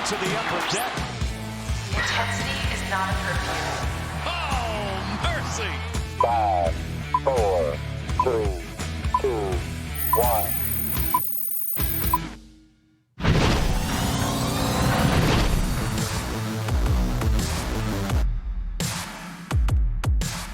to the upper deck. Intensity is not a curfew. Oh, mercy. 5, 4, 3, 2, 1.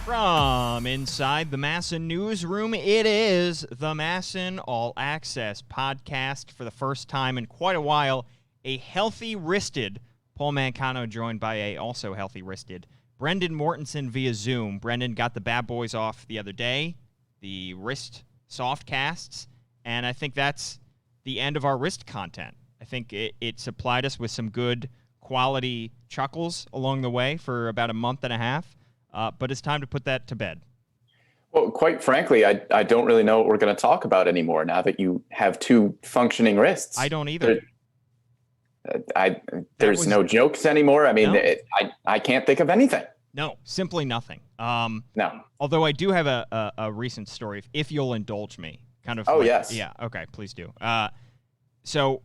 From inside the MASN newsroom, it is the MASN All Access Podcast. For the first time in quite a while, a healthy-wristed Paul Mancano joined by a also healthy-wristed Brendan Mortensen via Zoom. Brendan got the bad boys off the other day, the wrist soft casts, and I think that's the end of our wrist content. I think it supplied us with some good quality chuckles along the way for about a month and a half. But it's time to put that to bed. Well, quite frankly, I don't really know what we're going to talk about anymore now that you have two functioning wrists. I don't either. There's no jokes anymore. I mean, No. I can't think of anything. No, simply nothing. No. Although I do have a recent story, if you'll indulge me. Kind of. Oh, yes. Yeah, okay, please do. So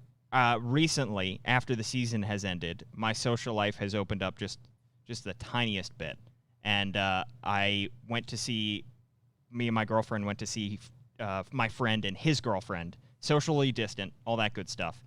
recently, after the season has ended, my social life has opened up just the tiniest bit. And I went to see, me and my girlfriend went to see my friend and his girlfriend, socially distant, all that good stuff,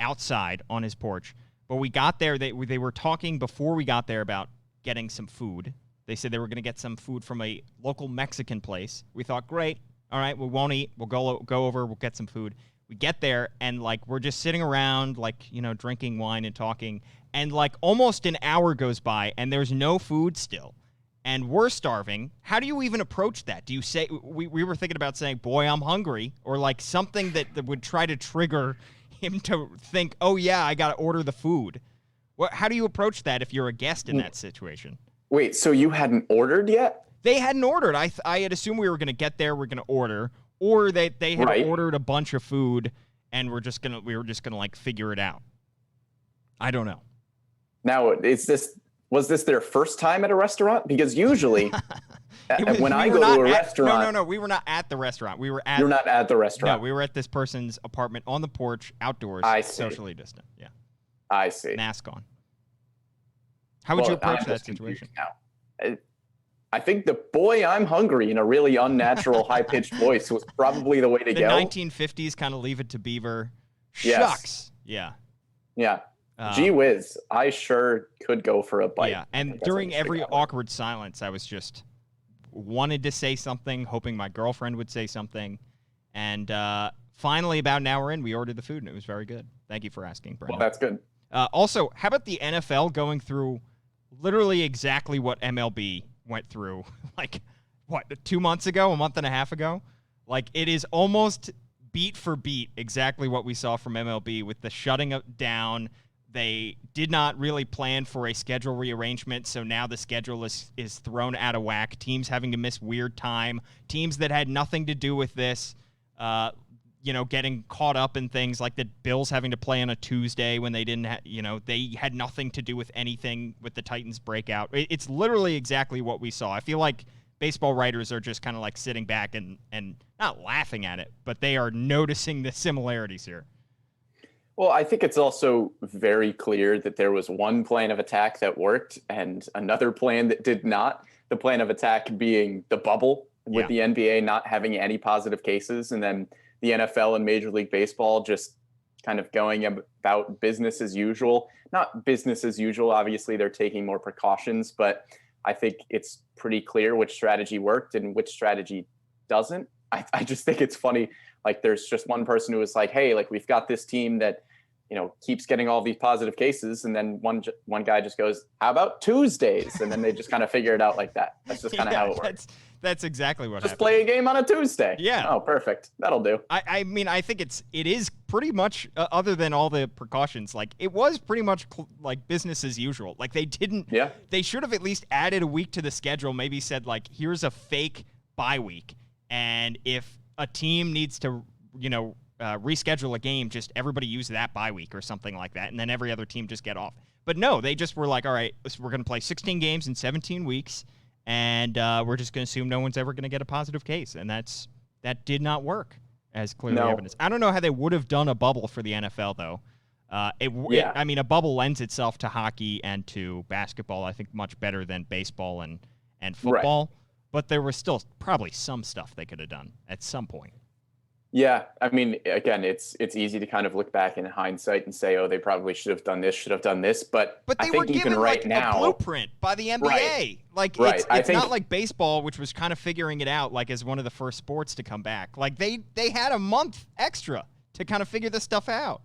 outside on his porch. But we got there, they were talking before we got there about getting some food. They said they were going to get some food from a local Mexican place. We thought, great, all right, we won't eat. We'll go over, we'll get some food. We get there, and, like, we're just sitting around, like, you know, drinking wine and talking, and, like, almost an hour goes by, and there's no food still, and we're starving. How do you even approach that? Do you say, we were thinking about saying, boy, I'm hungry, or, like, something that would try to trigger him to think, oh, yeah, I got to order the food. How do you approach that if you're a guest in that situation? Wait, so you hadn't ordered yet? They hadn't ordered. I had assumed we were going to get there, we're going to order, or they had Right. ordered a bunch of food, and we were just gonna like figure it out. I don't know. Now, was this their first time at a restaurant? Because usually, when I go to a restaurant, No, we were not at the restaurant. We were at. You're not at the restaurant. No, we were at this person's apartment on the porch, outdoors, I see. socially distant. Yeah, I see. mask on. How would you approach I'm that just confused situation? now. I think the boy, I'm hungry in a really unnatural, high-pitched voice was probably the way to The go. 1950s kind of Leave It to Beaver. Yes. Shucks. Yeah. Yeah. Gee whiz, I sure could go for a bite. Yeah, and during every awkward silence, I was just wanted to say something, hoping my girlfriend would say something. And finally, about an hour in, we ordered the food, and it was very good. Thank you for asking, Brendan. Well, that's good. Also, how about the NFL going through literally exactly what MLB went through, like, what, 2 months ago, a month and a half ago? Like, it is almost beat for beat exactly what we saw from MLB with the shutting down. They did not really plan for a schedule rearrangement, so now the schedule is thrown out of whack. Teams having to miss weird time. Teams that had nothing to do with this, getting caught up in things like the Bills having to play on a Tuesday when they didn't they had nothing to do with anything with the Titans breakout. It's literally exactly what we saw. I feel like baseball writers are just kind of like sitting back and not laughing at it, but they are noticing the similarities here. Well, I think it's also very clear that there was one plan of attack that worked and another plan that did not. The plan of attack being the bubble with the NBA not having any positive cases, and then the NFL and Major League Baseball just kind of going about business as usual. Not business as usual. Obviously, they're taking more precautions, but I think it's pretty clear which strategy worked and which strategy doesn't. I just think it's funny. Like, there's just one person who was like, hey, like, we've got this team that, keeps getting all these positive cases. And then one guy just goes, how about Tuesdays? And then they just kind of figure it out like that. That's just kind of how it works. That's exactly what happened. Just play a game on a Tuesday. Yeah. Oh, perfect. That'll do. I mean, I think it is pretty much, other than all the precautions, like, it was pretty much like business as usual. Like, they should have at least added a week to the schedule, maybe said, like, here's a fake bye week. And if a team needs to, reschedule a game, just everybody use that bye week or something like that. And then every other team just get off. But no, they just were like, all right, we're going to play 16 games in 17 weeks. And we're just going to assume no one's ever going to get a positive case. And that did not work, as clearly evidence. I don't know how they would have done a bubble for the NFL, though. I mean, a bubble lends itself to hockey and to basketball, I think, much better than baseball and football. Right. But there was still probably some stuff they could have done at some point. Yeah, I mean, again, it's easy to kind of look back in hindsight and say, oh, they probably should have done this, But they I think were given even right now, a blueprint by the NBA. Right. Like, it's not like baseball, which was kind of figuring it out, like, as one of the first sports to come back. Like, they had a month extra to kind of figure this stuff out.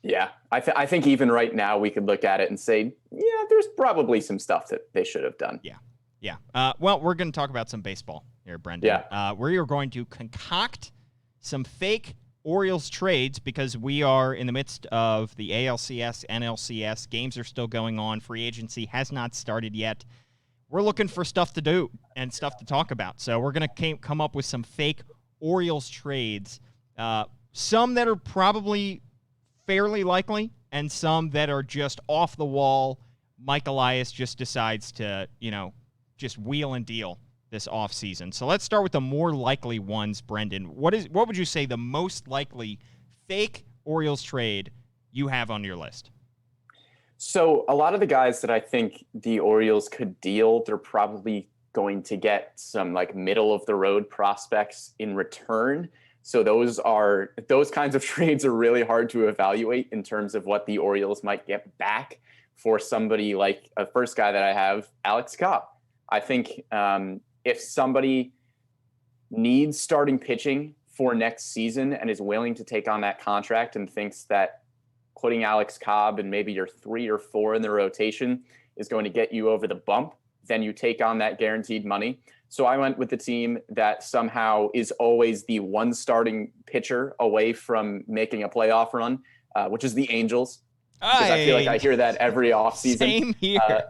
Yeah, I think even right now we could look at it and say, yeah, there's probably some stuff that they should have done. Yeah. Well, we're going to talk about some baseball here, Brendan. Yeah. We are going to concoct some fake Orioles trades because we are in the midst of the ALCS, NLCS. Games are still going on. Free agency has not started yet. We're looking for stuff to do and stuff to talk about. So we're going to come up with some fake Orioles trades, some that are probably fairly likely and some that are just off the wall. Mike Elias just decides to, just wheel and deal this offseason. So let's start with the more likely ones, Brendan. What would you say the most likely fake Orioles trade you have on your list? So a lot of the guys that I think the Orioles could deal, they're probably going to get some like middle of the road prospects in return. So those kinds of trades are really hard to evaluate in terms of what the Orioles might get back for somebody like a first guy that I have, Alex Cobb. I think if somebody needs starting pitching for next season and is willing to take on that contract and thinks that putting Alex Cobb and maybe your 3 or 4 in the rotation is going to get you over the bump, then you take on that guaranteed money. So I went with the team that somehow is always the one starting pitcher away from making a playoff run, which is the Angels. Because I feel like I hear that every offseason. Same here.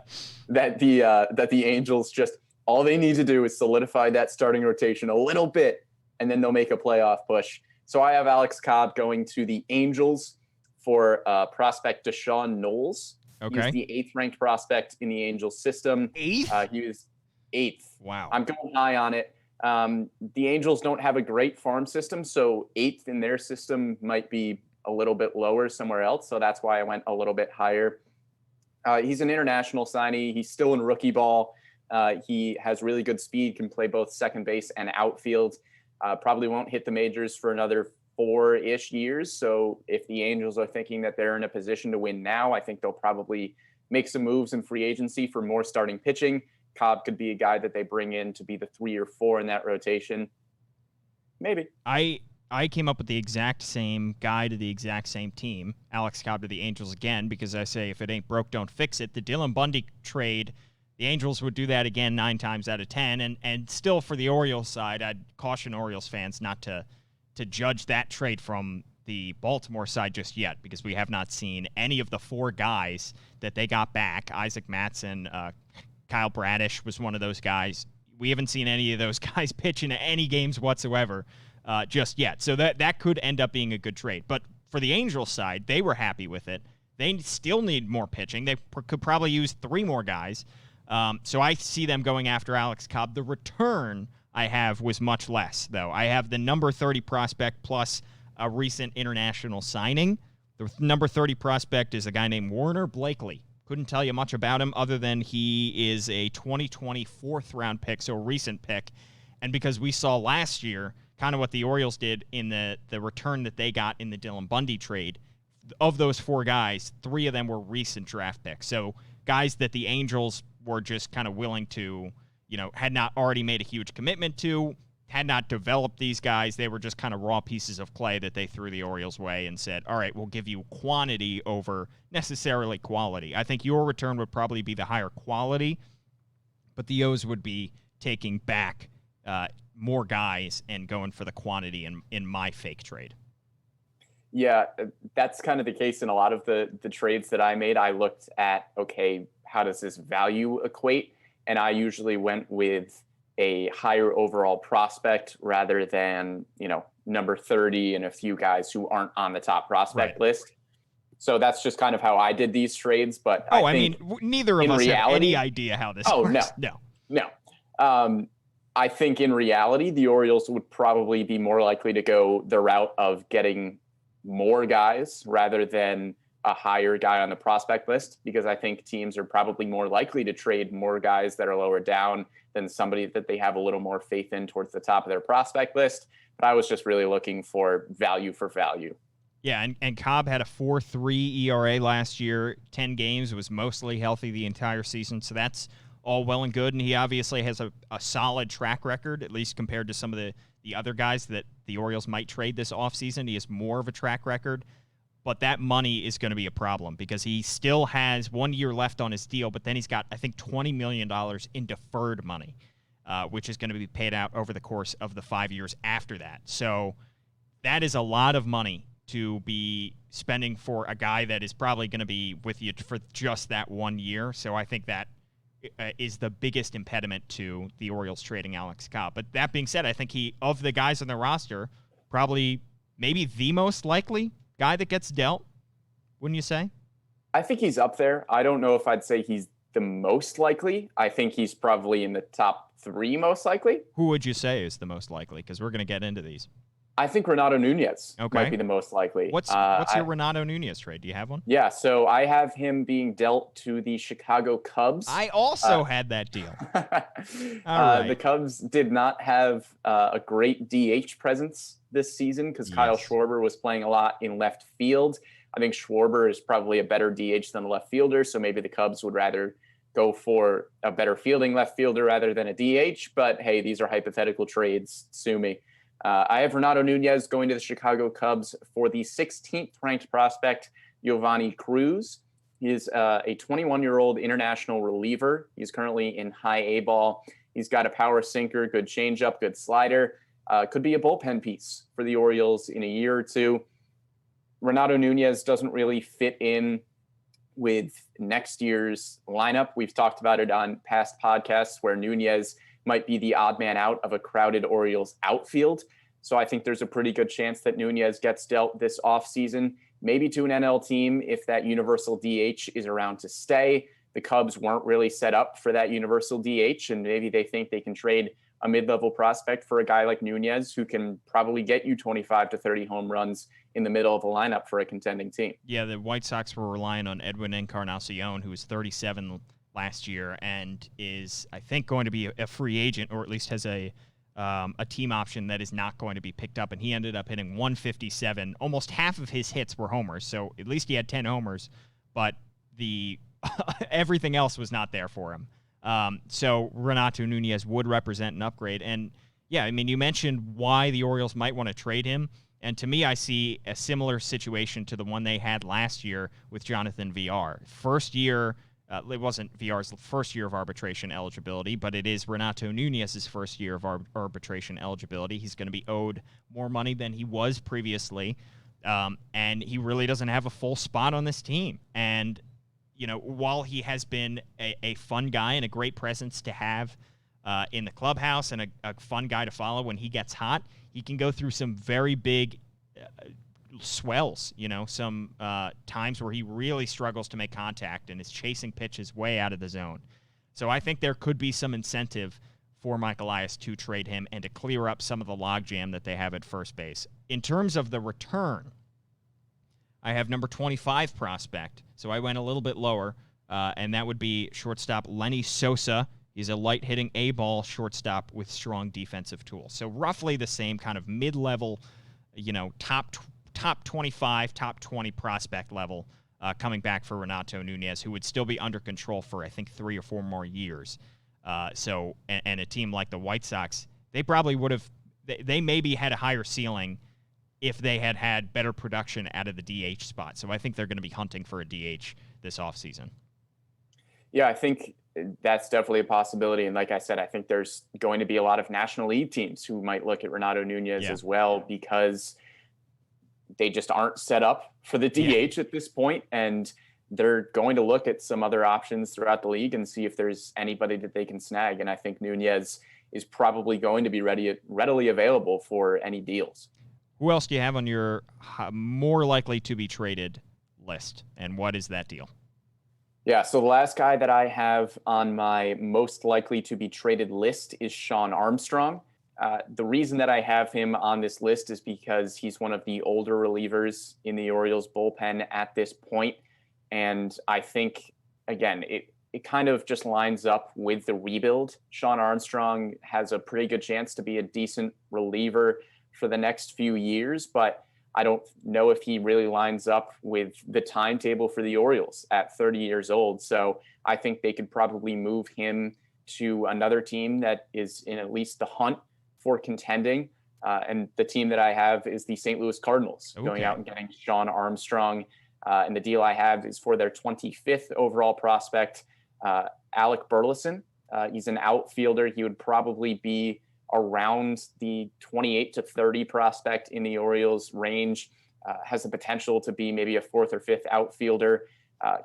That the Angels just, all they need to do is solidify that starting rotation a little bit, and then they'll make a playoff push. So I have Alex Cobb going to the Angels for prospect Deshaun Knowles. Okay. He's the 8th ranked prospect in the Angels system. 8th? He was 8th. Wow. I'm going high on it. The Angels don't have a great farm system, so 8th in their system might be a little bit lower somewhere else. So that's why I went a little bit higher. He's an international signee. He's still in rookie ball. He has really good speed, can play both second base and outfield. Probably won't hit the majors for another 4-ish years. So if the Angels are thinking that they're in a position to win now, I think they'll probably make some moves in free agency for more starting pitching. Cobb could be a guy that they bring in to be the 3 or 4 in that rotation. Maybe. I came up with the exact same guy to the exact same team, Alex Cobb to the Angels again, because I say if it ain't broke, don't fix it. The Dylan Bundy trade, the Angels would do that again 9 times out of 10. And still for the Orioles side, I'd caution Orioles fans not to judge that trade from the Baltimore side just yet, because we have not seen any of the 4 guys that they got back. Isaac Mattson, Kyle Bradish was one of those guys. We haven't seen any of those guys pitch in any games whatsoever just yet. So that could end up being a good trade. But for the Angels side, they were happy with it. They still need more pitching. They could probably use 3 more guys. So I see them going after Alex Cobb. The return I have was much less, though. I have the number 30 prospect plus a recent international signing. The number 30 prospect is a guy named Warner Blakely. Couldn't tell you much about him other than he is a 2020 4th-round pick, so a recent pick. And because we saw last year kind of what the Orioles did in the return that they got in the Dylan Bundy trade, of those 4 guys, 3 of them were recent draft picks. So guys that the Angels were just kind of willing to, had not already made a huge commitment to, had not developed these guys. They were just kind of raw pieces of clay that they threw the Orioles' way and said, all right, we'll give you quantity over necessarily quality. I think your return would probably be the higher quality, but the O's would be taking back more guys and going for the quantity in my fake trade. Yeah, that's kind of the case in a lot of the trades that I made. I looked at, okay, how does this value equate? And I usually went with a higher overall prospect rather than, number 30 and a few guys who aren't on the top prospect list. So that's just kind of how I did these trades. But I mean, neither of us have any idea how this works. No. I think in reality, the Orioles would probably be more likely to go the route of getting more guys rather than a higher guy on the prospect list, because I think teams are probably more likely to trade more guys that are lower down than somebody that they have a little more faith in towards the top of their prospect list. But I was just really looking for value for value. Yeah, and Cobb had a 4.3 ERA last year, 10 games, was mostly healthy the entire season, so that's all well and good, and he obviously has a solid track record, at least compared to some of the other guys that the Orioles might trade this offseason. He has more of a track record, but that money is going to be a problem because he still has 1 year left on his deal, but then he's got, I think, $20 million in deferred money, which is going to be paid out over the course of the 5 years after that. So that is a lot of money to be spending for a guy that is probably going to be with you for just that 1 year. So I think that is the biggest impediment to the Orioles trading Alex Cobb. But that being said, I think he, of the guys on the roster, probably maybe the most likely guy that gets dealt, wouldn't you say? I think he's up there. I don't know if I'd say he's the most likely. I think he's probably in the top 3 most likely. Who would you say is the most likely? Because we're going to get into these. I think Renato Nunez might be the most likely. What's your Renato Nunez trade? Do you have one? Yeah, so I have him being dealt to the Chicago Cubs. I also had that deal. All right. The Cubs did not have a great DH presence this season because Kyle Schwarber was playing a lot in left field. I think Schwarber is probably a better DH than a left fielder, so maybe the Cubs would rather go for a better fielding left fielder rather than a DH. But hey, these are hypothetical trades. Sue me. I have Renato Nunez going to the Chicago Cubs for the 16th ranked prospect, Giovanni Cruz. He is a 21-year-old international reliever. He's currently in high A ball. He's got a power sinker, good changeup, good slider. Could be a bullpen piece for the Orioles in a year or two. Renato Nunez doesn't really fit in with next year's lineup. We've talked about it on past podcasts where Nunez might be the odd man out of a crowded Orioles outfield. So I think there's a pretty good chance that Nunez gets dealt this offseason, maybe to an NL team if that universal DH is around to stay. The Cubs weren't really set up for that universal DH, and maybe they think they can trade a mid-level prospect for a guy like Nunez who can probably get you 25 to 30 home runs in the middle of a lineup for a contending team. Yeah, the White Sox were relying on Edwin Encarnacion, who was 37 last year and is, I think, going to be a free agent, or at least has a team option that is not going to be picked up. And he ended up hitting 157. Almost half of his hits were homers, so at least he had 10 homers, but the everything else was not there for him. So Renato Nunez would represent an upgrade. And yeah, I mean, you mentioned why the Orioles might want to trade him. And to me, I see a similar situation to the one they had last year with Jonathan Villar. First year, it wasn't Villar's first year of arbitration eligibility, but it is Renato Nunez's first year of arbitration eligibility. He's going to be owed more money than he was previously, and he really doesn't have a full spot on this team. And, you know, while he has been a fun guy and a great presence to have in the clubhouse and a fun guy to follow when he gets hot, he can go through some very big swells, you know, some times where he really struggles to make contact and is chasing pitches way out of the zone. So I think there could be some incentive for Mike Elias to trade him and to clear up some of the logjam that they have at first base. In terms of the return, I have number 25 prospect, so I went a little bit lower, and that would be shortstop Lenny Sosa. He's a light-hitting A-ball shortstop with strong defensive tools. So roughly the same kind of mid-level, you know, top 25, top 20 prospect level coming back for Renato Nunez, who would still be under control for, I think, 3 or 4 more years. And a team like the White Sox, they probably would have, they maybe had a higher ceiling if they had had better production out of the DH spot. So I think they're going to be hunting for a DH this offseason. Yeah, I think that's definitely a possibility. And like I said, I think there's going to be a lot of National League teams who might look at Renato Nunez as well, because they just aren't set up for the DH at this point, and they're going to look at some other options throughout the league and see if there's anybody that they can snag. And I think Nunez is probably going to be readily available for any deals. Who else do you have on your more likely to be traded list, and what is that deal? Yeah, so the last guy that I have on my most likely to be traded list is Sean Armstrong. The reason that I have him on this list is because he's one of the older relievers in the Orioles bullpen at this point. And I think, again, it kind of just lines up with the rebuild. Sean Armstrong has a pretty good chance to be a decent reliever for the next few years, but I don't know if he really lines up with the timetable for the Orioles at 30 years old. So I think they could probably move him to another team that is in at least the hunt for contending. And the team that I have is the St. Louis Cardinals, going out and getting Sean Armstrong. And the deal I have is for their 25th overall prospect, Alec Burleson. He's an outfielder. He would probably be around the 28 to 30 prospect in the Orioles range, has the potential to be maybe a fourth or fifth outfielder.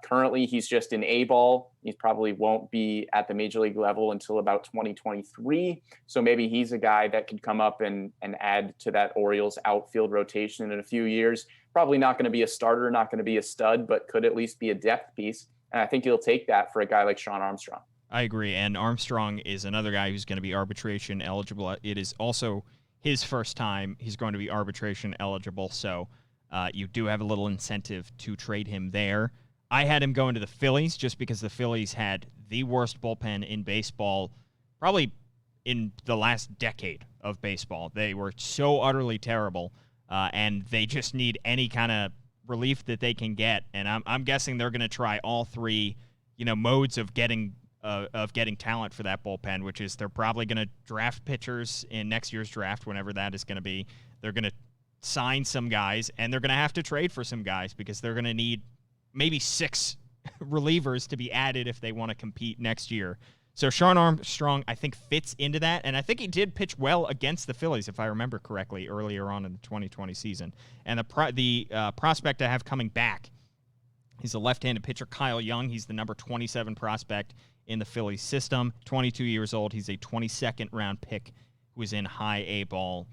Currently, he's just an A-ball. He probably won't be at the major league level until about 2023. So maybe he's a guy that could come up and add to that Orioles outfield rotation in a few years. Probably not going to be a starter, not going to be a stud, but could at least be a depth piece. And I think he'll take that for a guy like Sean Armstrong. I agree. And Armstrong is another guy who's going to be arbitration eligible. It is also his first time he's going to be arbitration eligible. So you do have a little incentive to trade him there. I had him going to the Phillies just because the Phillies had the worst bullpen in baseball, probably in the last decade of baseball. They were so utterly terrible, and they just need any kind of relief that they can get. And I'm guessing they're going to try all three, modes of getting talent for that bullpen, which is they're probably going to draft pitchers in next year's draft, whenever that is going to be. They're going to sign some guys, and they're going to have to trade for some guys because they're going to need maybe 6 relievers to be added if they want to compete next year. So Sean Armstrong, I think, fits into that, and I think he did pitch well against the Phillies, if I remember correctly, earlier on in the 2020 season. And the prospect I have coming back, he's a left-handed pitcher, Kyle Young. He's the number 27 prospect in the Phillies system, 22 years old. He's a 22nd round pick who was in high A ball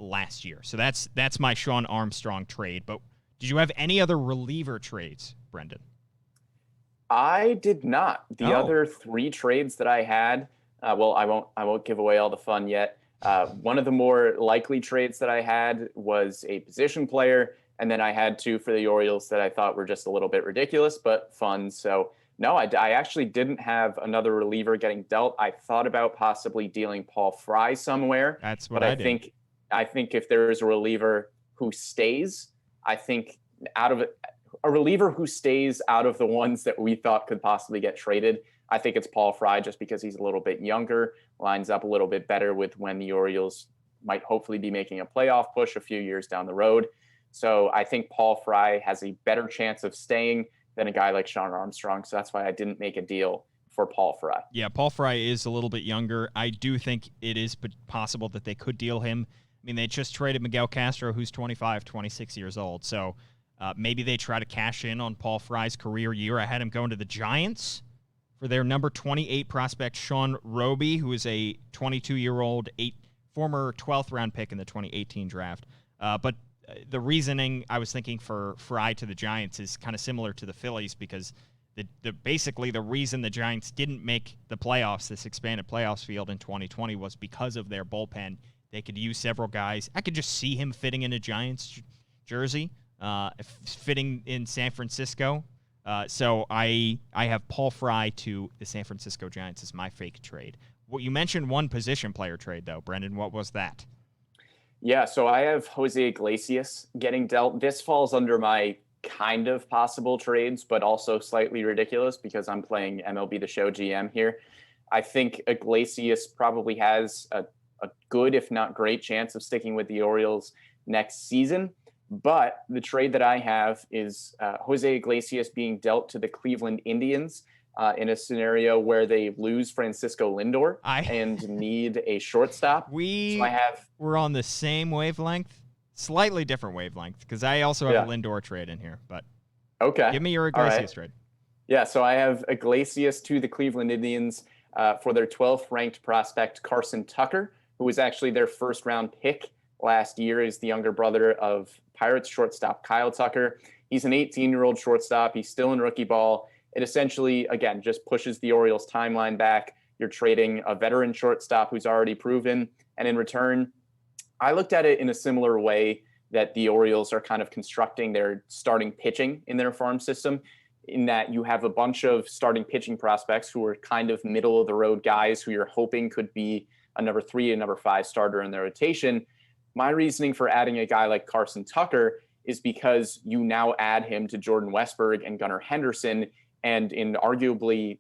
last year. So that's my Sean Armstrong trade. But did you have any other reliever trades, Brendan? I did not. The other 3 trades that I had, I won't give away all the fun yet. One of the more likely trades that I had was a position player, and then I had 2 for the Orioles that I thought were just a little bit ridiculous, but fun. So no, I actually didn't have another reliever getting dealt. I thought about possibly dealing Paul Fry somewhere. That's what I did. I think if there is a reliever who stays, I think a reliever who stays out of the ones that we thought could possibly get traded, I think it's Paul Fry, just because he's a little bit younger, lines up a little bit better with when the Orioles might hopefully be making a playoff push a few years down the road. So I think Paul Fry has a better chance of staying than a guy like Sean Armstrong. So that's why I didn't make a deal for Paul Fry. Yeah, Paul Fry is a little bit younger. I do think it is possible that they could deal him. I mean, they just traded Miguel Castro, who's 25, 26 years old. So maybe they try to cash in on Paul Fry's career year. I had him going to the Giants for their number 28 prospect, Sean Roby, who is a 22-year-old, former 12th round pick in the 2018 draft. But the reasoning I was thinking for Fry to the Giants is kind of similar to the Phillies, because basically the reason the Giants didn't make the playoffs, this expanded playoffs field in 2020, was because of their bullpen. They could use several guys. I could just see him fitting in a Giants jersey, fitting in San Francisco. So I have Paul Fry to the San Francisco Giants as my fake trade. Well, you mentioned one position player trade, though, Brendan. What was that? Yeah, so I have Jose Iglesias getting dealt. This falls under my kind of possible trades, but also slightly ridiculous because I'm playing MLB The Show GM here. I think Iglesias probably has a good, if not great, chance of sticking with the Orioles next season. But the trade that I have is Jose Iglesias being dealt to the Cleveland Indians in a scenario where they lose Francisco Lindor and need a shortstop. We're on the same wavelength, slightly different wavelength, because I also have a Lindor trade in here. But okay, give me your Iglesias trade. Yeah, so I have Iglesias to the Cleveland Indians for their 12th ranked prospect, Carson Tucker, who was actually their first round pick last year. Is the younger brother of Pirates shortstop Kyle Tucker. He's an 18-year-old shortstop. He's still in rookie ball. It essentially, again, just pushes the Orioles timeline back, You're trading a veteran shortstop who's already proven. And in return, I looked at it in a similar way that the Orioles are kind of constructing their starting pitching in their farm system, in that you have a bunch of starting pitching prospects who are kind of middle of the road guys who you're hoping could be a number 3 and number 5 starter in their rotation. My reasoning for adding a guy like Carson Tucker is because you now add him to Jordan Westberg and Gunnar Henderson, and in arguably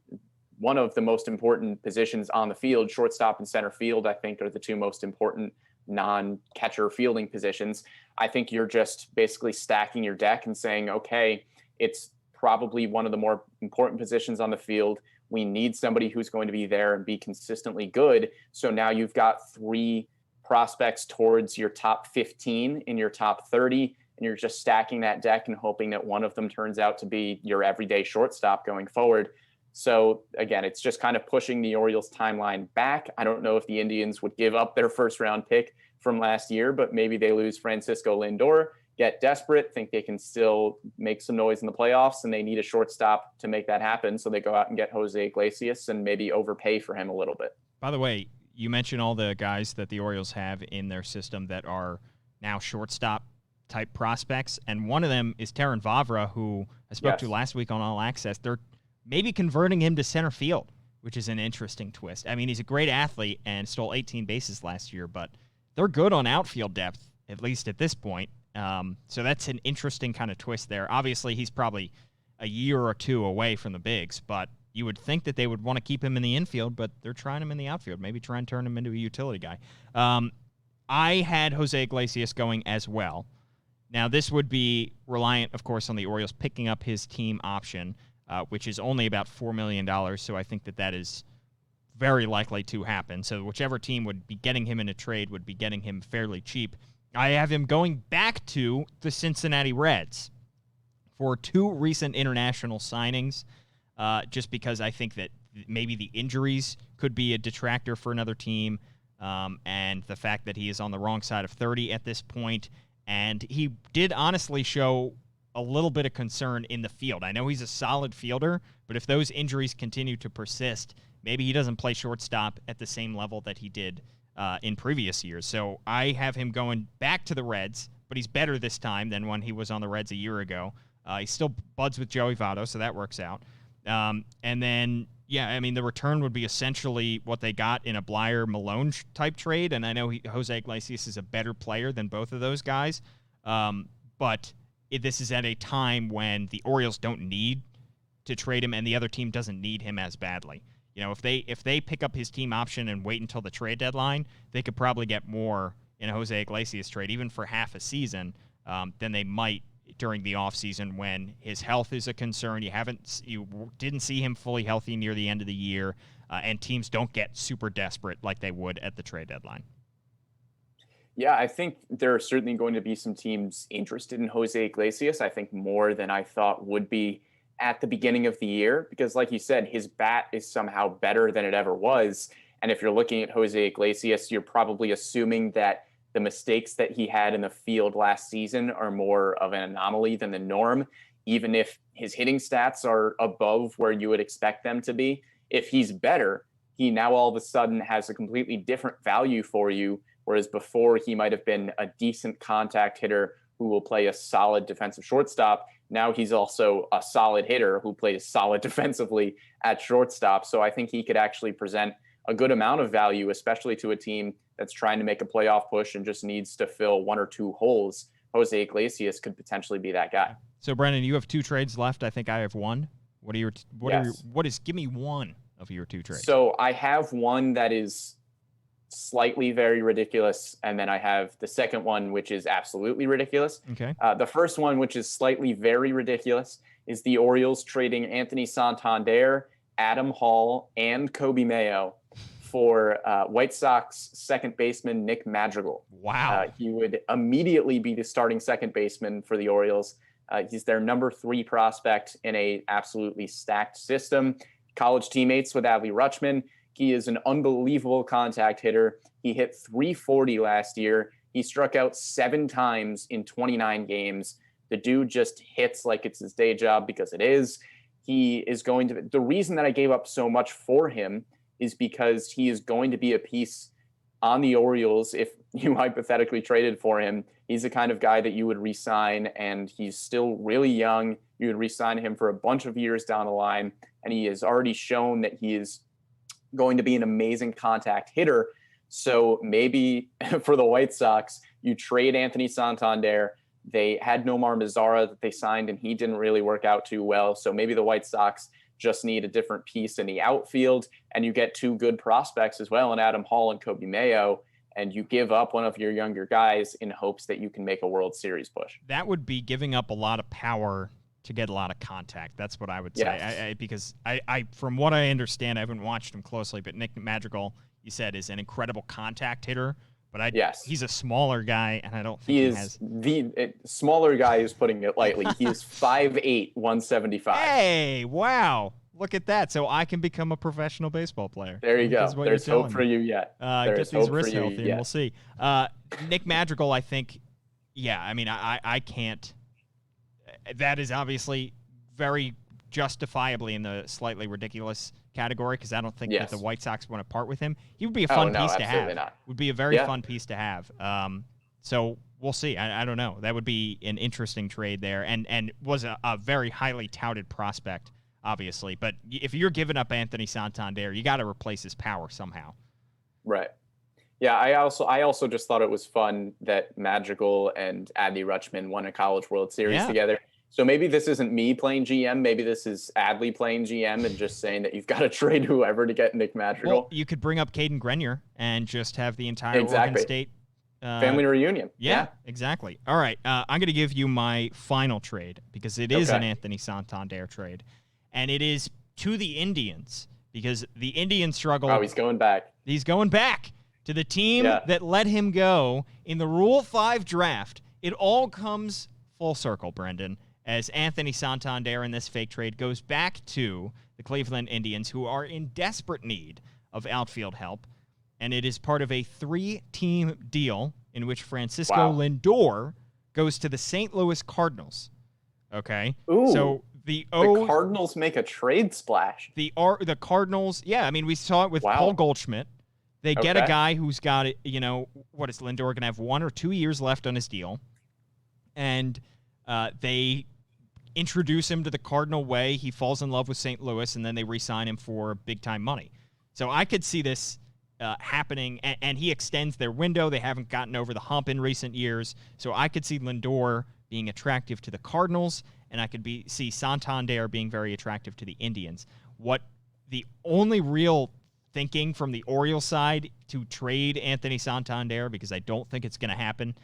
one of the most important positions on the field, shortstop and center field, I think are the two most important non-catcher fielding positions. I think you're just basically stacking your deck and saying, okay, it's probably one of the more important positions on the field. We need somebody who's going to be there and be consistently good. So now you've got 3 prospects towards your top 15 in your top 30, and you're just stacking that deck and hoping that one of them turns out to be your everyday shortstop going forward. So again, it's just kind of pushing the Orioles timeline back. I don't know if the Indians would give up their first round pick from last year, but maybe they lose Francisco Lindor, get desperate, think they can still make some noise in the playoffs, and they need a shortstop to make that happen. So they go out and get Jose Iglesias and maybe overpay for him a little bit. By the way, you mentioned all the guys that the Orioles have in their system that are now shortstop type prospects, and one of them is Terrin Vavra, who I spoke to last week on All Access. They're maybe converting him to center field, which is an interesting twist. I mean, he's a great athlete and stole 18 bases last year, but they're good on outfield depth, at least at this point. So that's an interesting kind of twist there. Obviously, he's probably a year or 2 away from the bigs, but you would think that they would want to keep him in the infield, but they're trying him in the outfield. Maybe try and turn him into a utility guy. I had Jose Iglesias going as well. Now, this would be reliant, of course, on the Orioles picking up his team option, which is only about $4 million, so I think that is very likely to happen. So whichever team would be getting him in a trade would be getting him fairly cheap. I have him going back to the Cincinnati Reds for 2 recent international signings, just because I think that maybe the injuries could be a detractor for another team, and the fact that he is on the wrong side of 30 at this point. And he did honestly show a little bit of concern in the field. I know he's a solid fielder, but if those injuries continue to persist, maybe he doesn't play shortstop at the same level that he did in previous years. So I have him going back to the Reds, but he's better this time than when he was on the Reds a year ago. He still buds with Joey Votto, so that works out. And then, yeah, I mean, the return would be essentially what they got in a Blyer-Malone type trade, and I know Jose Iglesias is a better player than both of those guys, but this is at a time when the Orioles don't need to trade him and the other team doesn't need him as badly. You know, if they pick up his team option and wait until the trade deadline, they could probably get more in a Jose Iglesias trade, even for half a season, than they might during the offseason when his health is a concern. You didn't see him fully healthy near the end of the year, and teams don't get super desperate like they would at the trade deadline. Yeah, I think there are certainly going to be some teams interested in Jose Iglesias. I think more than I thought would be at the beginning of the year, because like you said, his bat is somehow better than it ever was. And if you're looking at Jose Iglesias, you're probably assuming that the mistakes that he had in the field last season are more of an anomaly than the norm, even if his hitting stats are above where you would expect them to be. If he's better, he now all of a sudden has a completely different value for you, whereas before he might have been a decent contact hitter who will play a solid defensive shortstop. Now he's also a solid hitter who plays solid defensively at shortstop. So I think he could actually present a good amount of value, especially to a team that's trying to make a playoff push and just needs to fill 1 or 2 holes. Jose Iglesias could potentially be that guy. So Brennan, you have 2 trades left. I think I have 1. Give me one of your 2 trades. So I have one that is slightly very ridiculous, and then I have the second one, which is absolutely ridiculous. Okay. The first one, which is slightly very ridiculous, is the Orioles trading Anthony Santander, Adam Hall, and Kobe Mayo for White Sox second baseman Nick Madrigal. Wow. He would immediately be the starting second baseman for the Orioles. He's their number 3 prospect in a absolutely stacked system. College teammates with Adley Rutschman. He is an unbelievable contact hitter. He hit .340 last year. He struck out 7 times in 29 games. The dude just hits like it's his day job, because it is. He is going to. The reason that I gave up so much for him is because he is going to be a piece on the Orioles. If you hypothetically traded for him, he's the kind of guy that you would re-sign, and he's still really young. You would re-sign him for a bunch of years down the line, and he has already shown that he is going to be an amazing contact hitter. So maybe for the White Sox, you trade Anthony Santander. They had Nomar Mazara that they signed, and he didn't really work out too well. So maybe the White Sox just need a different piece in the outfield, and you get two good prospects as well in Adam Hall and Kobe Mayo, and you give up one of your younger guys in hopes that you can make a World Series push. That would be giving up a lot of power to get a lot of contact. That's what I would say. Yes. Because I, from what I understand, I haven't watched him closely, but Nick Madrigal, you said, is an incredible contact hitter. But he's a smaller guy, and I don't think he has... the smaller guy is putting it lightly. He is 5'8", 175. Hey, wow. Look at that. So I can become a professional baseball player. There you go. There's hope for you yet. Get these wrists healthy, and we'll see. Nick Madrigal, I think, I can't... That is obviously very justifiably in the slightly ridiculous category, because I don't think that the White Sox want to part with him. He would be a fun piece to have. Not. Would be a very fun piece to have. So we'll see. I don't know. That would be an interesting trade there, and was a very highly touted prospect, obviously. But if you're giving up Anthony Santander, you got to replace his power somehow. Right. Yeah, I also just thought it was fun that Madrigal and Adley Rutschman won a College World Series together. So maybe this isn't me playing GM. Maybe this is Adley playing GM and just saying that you've got to trade whoever to get Nick Madrigal. Well, you could bring up Caden Grenier and just have the entire Oregon State family reunion. Yeah, exactly. All right, I'm going to give you my final trade, because it is an Anthony Santander trade, and it is to the Indians, because the Indians struggle. Oh, he's going back. He's going back to the team that let him go in the Rule 5 draft. It all comes full circle, Brendan, as Anthony Santander in this fake trade goes back to the Cleveland Indians, who are in desperate need of outfield help. And it is part of a 3-team deal in which Francisco Lindor goes to the St. Louis Cardinals. Okay? Ooh, so the Cardinals make a trade splash. The Cardinals, we saw it with Paul Goldschmidt. They get a guy who's got, what is Lindor going to have 1 or 2 years left on his deal. And they introduce him to the Cardinal way. He falls in love with St. Louis, and then they re-sign him for big-time money. So I could see this happening, and he extends their window. They haven't gotten over the hump in recent years. So I could see Lindor being attractive to the Cardinals, and I could see Santander being very attractive to the Indians. What the only real thinking from the Orioles side to trade Anthony Santander, because I don't think it's going to happen,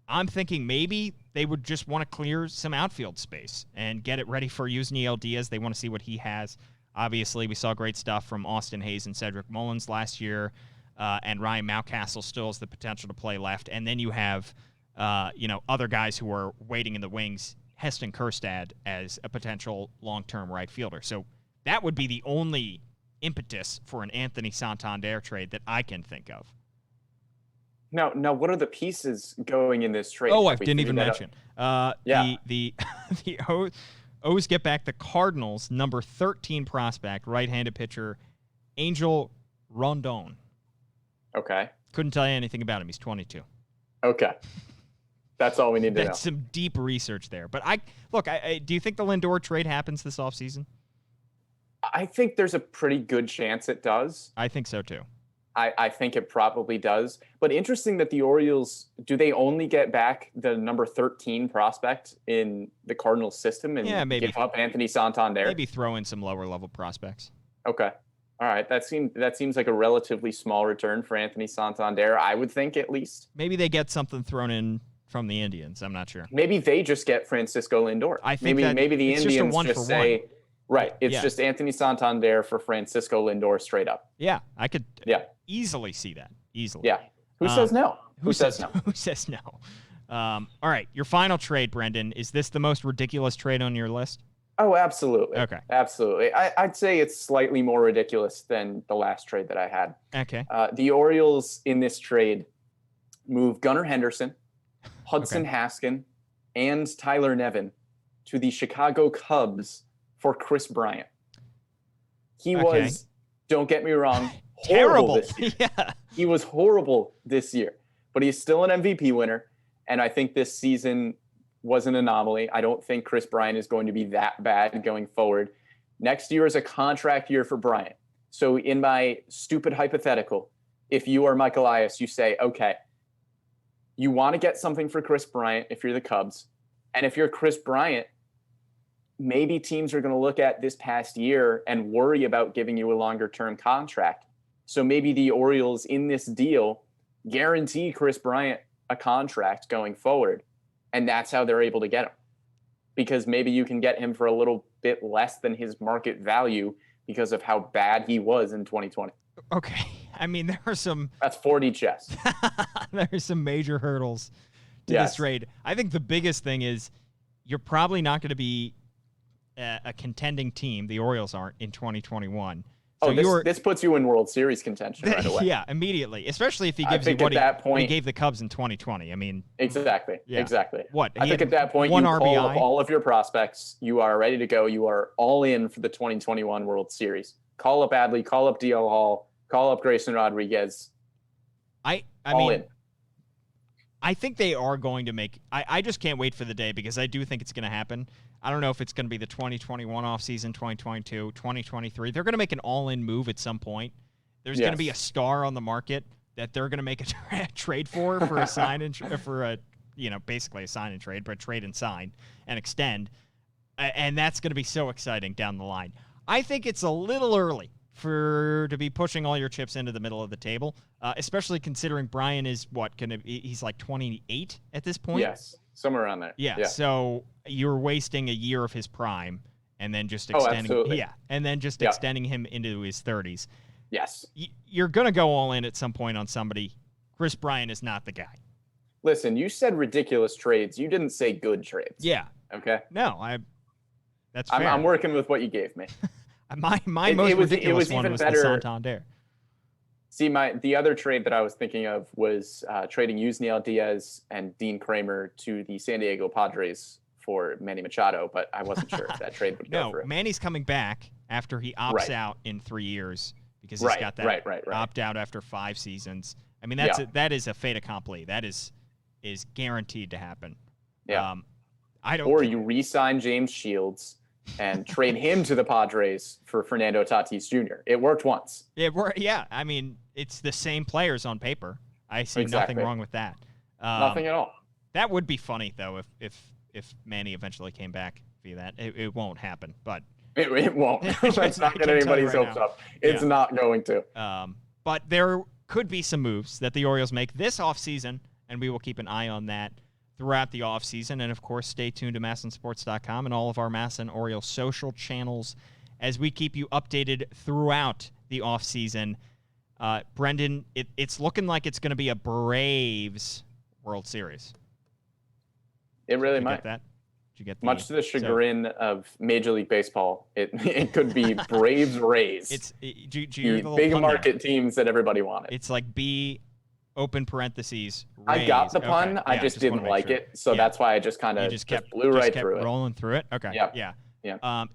I'm thinking maybe they would just want to clear some outfield space and get it ready for Yusniel Diaz. They want to see what he has. Obviously, we saw great stuff from Austin Hayes and Cedric Mullins last year, and Ryan Mountcastle still has the potential to play left. And then you have, other guys who are waiting in the wings, Heston Kjerstad as a potential long-term right fielder. So that would be the only impetus for an Anthony Santander trade that I can think of. Now, what are the pieces going in this trade? Oh, I didn't even mention. The O's get back the Cardinals' number 13 prospect, right-handed pitcher, Angel Rondon. Okay. Couldn't tell you anything about him. He's 22. Okay. That's all we need to know. That's some deep research there. But do you think the Lindor trade happens this offseason? I think there's a pretty good chance it does. I think so, too. I think it probably does. But interesting that the Orioles, do they only get back the number 13 prospect in the Cardinals system and maybe give up Anthony Santander? Maybe throw in some lower level prospects. Okay. All right. That seems like a relatively small return for Anthony Santander, I would think, at least. Maybe they get something thrown in from the Indians. I'm not sure. Maybe they just get Francisco Lindor. I think maybe the Indians just say, right, it's just Anthony Santander for Francisco Lindor straight up. Yeah, I could easily see that. Easily. Yeah. Who says no? Who says no? Who says no? All right, your final trade, Brendan. Is this the most ridiculous trade on your list? Oh, absolutely. Okay. Absolutely. I'd say it's slightly more ridiculous than the last trade that I had. Okay. The Orioles in this trade move Gunnar Henderson, Hudson Haskin, and Tyler Nevin to the Chicago Cubs for Chris Bryant. He was Don't get me wrong. Terrible. This year. Yeah. He was horrible this year, but he's still an MVP winner. And I think this season was an anomaly. I don't think Chris Bryant is going to be that bad going forward. Next year is a contract year for Bryant. So in my stupid hypothetical, if you are Michael Elias, you say, okay, you want to get something for Chris Bryant if you're the Cubs. And if you're Chris Bryant, maybe teams are going to look at this past year and worry about giving you a longer term contract. So maybe the Orioles in this deal guarantee Chris Bryant a contract going forward. And that's how they're able to get him. Because maybe you can get him for a little bit less than his market value because of how bad he was in 2020. Okay. I mean, there are some... That's 40 chess. There are some major hurdles to Yes. this trade. I think the biggest thing is you're probably not going to be a contending team. The Orioles aren't in 2021. So this puts you in World Series contention right away. Yeah, immediately. Especially if he gives you think what at that point, he gave the Cubs in 2020. I mean... Exactly. Yeah. Exactly. What? I think at that point, you call up all of your prospects. You are ready to go. You are all in for the 2021 World Series. Call up Adley. Call up DL Hall. Call up Grayson Rodriguez. I all mean... in. I think they are going to make... I just can't wait for the day because I do think it's going to happen. I don't know if it's going to be the 2021 offseason, 2022, 2023. They're going to make an all-in move at some point. There's going to be a star on the market that they're going to make a trade for a sign and for a, basically a sign and trade, but trade and sign and extend. And that's going to be so exciting down the line. I think it's a little early to be pushing all your chips into the middle of the table, especially considering Brian is he's like 28 at this point. Yes, somewhere around there. Yeah. So you're wasting a year of his prime and then just extending, extending him into his 30s. Yes. You're going to go all in at some point on somebody. Chris Bryant is not the guy. Listen, you said ridiculous trades. You didn't say good trades. Yeah. Okay. No, that's fair. I'm working with what you gave me. My most ridiculous one was the Santander. See, the other trade that I was thinking of was trading Yusniel Diaz and Dean Kramer to the San Diego Padres for Manny Machado, but I wasn't sure if that trade would go through. No, Manny's coming back after he opts out in 3 years because he's got that opt out after 5 seasons. I mean, that is a fait accompli. That is guaranteed to happen. Yeah. Or you re-sign James Shields and trade him to the Padres for Fernando Tatis Jr. It worked once. Yeah. I mean, it's the same players on paper. I see nothing wrong with that. Nothing at all. That would be funny though if Manny eventually came back via that. It won't happen, but it won't. Let's not get anybody's hopes up. It's not going to. But there could be some moves that the Orioles make this offseason, and we will keep an eye on that throughout the offseason. And, of course, stay tuned to MASNsports.com and all of our MASN Orioles social channels as we keep you updated throughout the offseason. Brendan, it's looking like it's going to be a Braves World Series. It really Did you might. Get that? Did you get Much to the chagrin of Major League Baseball, it could be Braves Rays. It's the big market teams that everybody wanted. It's like B open parentheses. Rays. I got the pun. Okay. I just didn't like it, so that's why I just kind of blew right through it. Rolling through it. Okay. Yeah.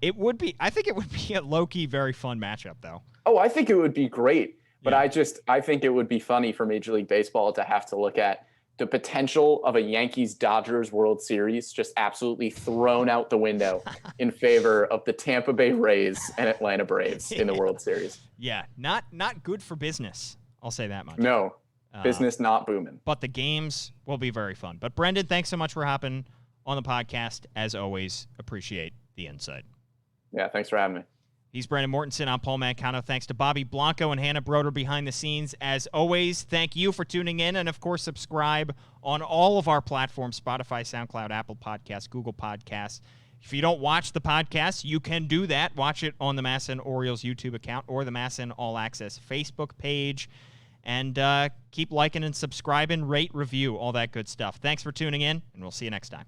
It would be. I think it would be a low key very fun matchup though. Oh, I think it would be great, but I think it would be funny for Major League Baseball to have to look at the potential of a Yankees-Dodgers World Series just absolutely thrown out the window in favor of the Tampa Bay Rays and Atlanta Braves in the World Series. Yeah, not good for business. I'll say that much. No, business not booming. But the games will be very fun. But Brendan, thanks so much for hopping on the podcast. As always, appreciate the insight. Yeah, thanks for having me. He's Brandon Mortensen. I'm Paul Mancano. Thanks to Bobby Blanco and Hannah Broder behind the scenes. As always, thank you for tuning in. And, of course, subscribe on all of our platforms, Spotify, SoundCloud, Apple Podcasts, Google Podcasts. If you don't watch the podcast, you can do that. Watch it on the MASN Orioles YouTube account or the MASN All Access Facebook page. And keep liking and subscribing, rate, review, all that good stuff. Thanks for tuning in, and we'll see you next time.